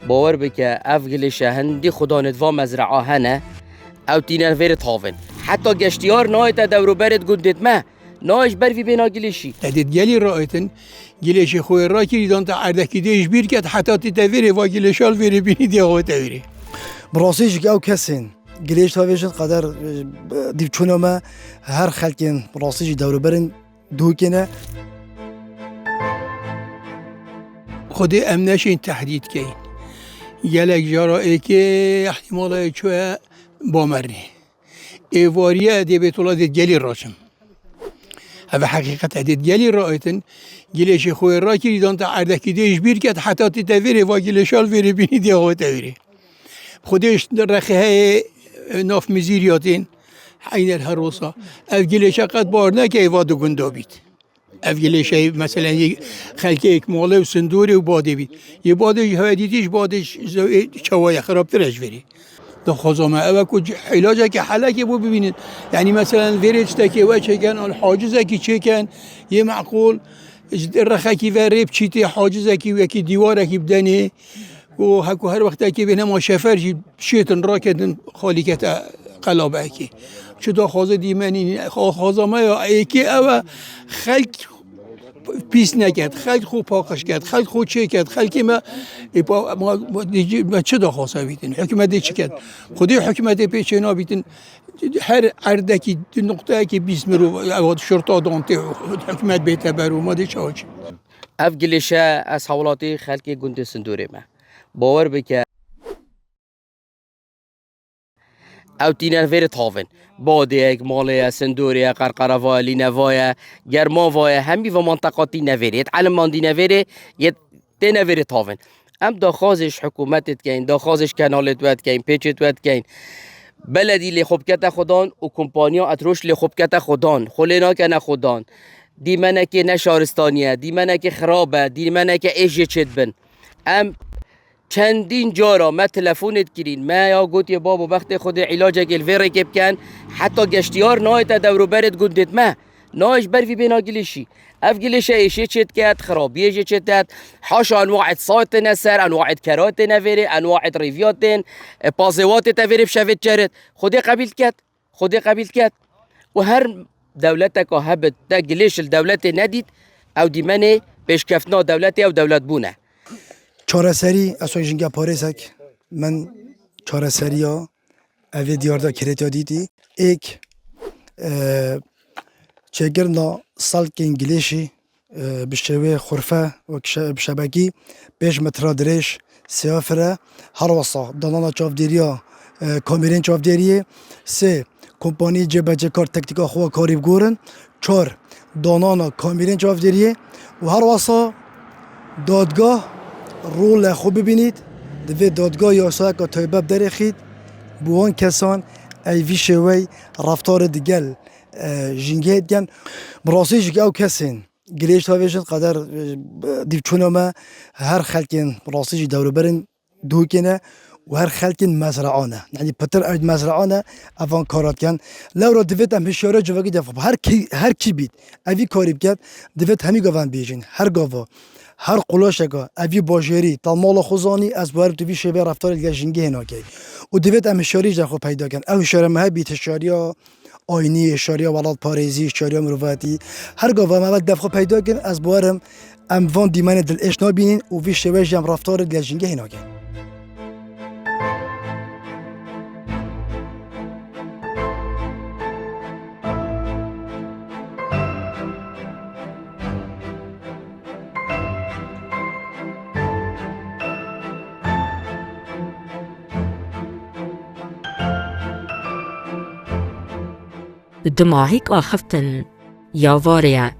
باور بکه افگلش هندی خدا ندوا مزرعه هنه او تینن ویر تاون حتی گشتیار نایت دورو برد گندت ما نایش بروی بینا گلیشی تدید گلی رایتن گلیش خوی را کردن تا اردکی دیش بیر کرد حتی تیتویره و گلیشال ویره بینی دیگه تاویره براسیش که او کسین گلیش تاویشن قدر دیو چونه ما هر خلکین براسیش دورو برن دو کنه خود امنش این تحدید کن گلک جارایی که احتمال چوه بامرنی ایواریه دی بیت الله دید گلی راشم هذا حقیقت دید گلی رایتن گلیش خوی را کردن تا اردکی دیش بیر کرد حتی تیتویره و گلیشال ویره بینی دیگه تاویره خودش رخه ناف مزیریاتین حین الهروسا اف گلیش قد بار نکه ایوادو گندو بید اف گلیش مثلا یک خلکه یک ماله و سندوره و باده بید یه باده هدیتیش بادش چوای خرابترش وری دا خازامه اوه که علاجه که حلقه بو ببینید یعنی مثلا ویرش تکی و چکن حاجزه که چکن یه معقول رخه که وریب چیتی حاجزه که یکی دیواره که بدنه و هر وقت که بینه ما شفر شیطن را کردن خالیکت قلابه که چه دا خوازه دیمنی خوازه ما یا ایکی اوه خلق پیس نکرد خلق خوب پاکش کرد خلق خوب چه کرد خلقی ما چه دا خواسته بیتن حکومت چه کرد خودی حکومت پیچینا بیتن هر اردکی نقطه که بیس مرو شرطا دانته حکومت بیته برو ما دی چه اف گلیشه از حوالاتی خلقی گنده سندوره ما باور بکه او تینن ویر تاون باده یک ماله سندوریه قرقره لینوایه گرماوایه همی و منطقاتی نویره علم ماندی نویره یه نویره تاون ام داخازش حکومتت کین داخازش کنالت ود کین پیچت ود کین بلدی لی خوبکت خودان و کمپانیا اتروش لی خوبکت خودان خلینا که نه خودان دی منه که نه شارستانیه دی منه که خرابه دی منه که ایجی چید بن ام چندین جارا ما تلفونت کرین ما یا گوت یه بابا وقت خود علاج گل ویره که بکن حتی گشتیار نایت دورو برد گندت ما نایش بروی بینا گلیشی اف گلیشه ایشه چید کد خرابیه چید کد حاش انواع سایت نسر انواع کرات نویره انواع ریویات پازوات تویره بشوید جرد خودی قبیل کد و هر دولتک هبت دا گلیش الدولت ندید او دیمنه پیشکفتنا دولتی او دولت بونه چاره سری اصلا جنگا پاریسک من چاره سری ها اوی دیاردا کریتیا دیدی ایک چگرنا سالک انگلیشی بشوی خرفه و بشبکی 5 متر درش سیافره هر وصا دانانا چافدیریا کامیرین چافدیریه 3 کمپانی جبهه کار تکتیکا خوا کاری بگورن 4 دانانا کامیرین چافدیریه و هر وصا دادگاه رول خوب ببینید دوی دادگاه یاسا که تایبه درخید بوان کسان ایوی شوی رفتار دیگل جنگه دگن براسیش که او کسین گلیش تاویشن قدر دیو چونه ما هر خلکین براسیش دورو برن دو کنه و هر خلکین مزرعانه یعنی پتر اید مزرعانه اوان کارات کن لورا دویت هم هشیاره جواگی دفع هر کی بید ایوی کاری بکد دویت همی گوان بیجین هر گاوا هر قلاشگاه اوی باجری تا مال خوزانی از باید دوی شبه رفتار گشنگی هناکی و دوید هم اشاری جا خود پیدا کن او اشاره مها بیت اشاریا آینی اشاریا ولاد پاریزی اشاریا مروفاتی هر گاه و مواد دفخو پیدا کن از باید هم وان دیمان دل اش نبینین و وی شبه جم رفتار گشنگی هناکی دماغيك أخفتن يا فاريا